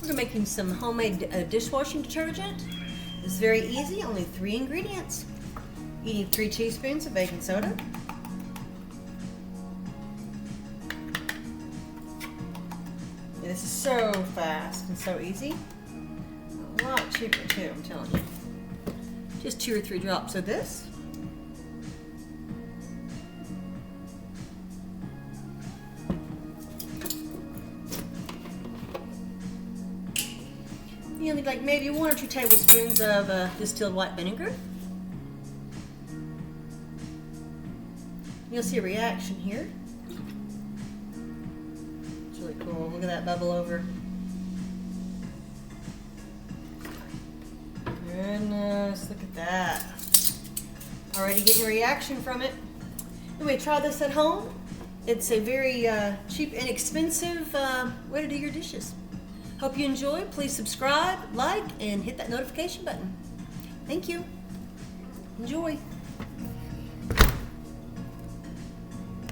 We're making some homemade dishwashing detergent. It's very easy, only 3 ingredients. You need 3 teaspoons of baking soda. This is so fast and so easy. A lot cheaper too, I'm telling you. Just 2 or 3 drops of this. You need like maybe 1 or 2 tablespoons of distilled white vinegar. You'll see a reaction here. It's really cool. Look at that bubble over. Goodness, look at that. Already getting a reaction from it. Anyway, try this at home. It's a very cheap and inexpensive way to do your dishes. Hope you enjoy. Please subscribe, like, and hit that notification button. Thank you. Enjoy.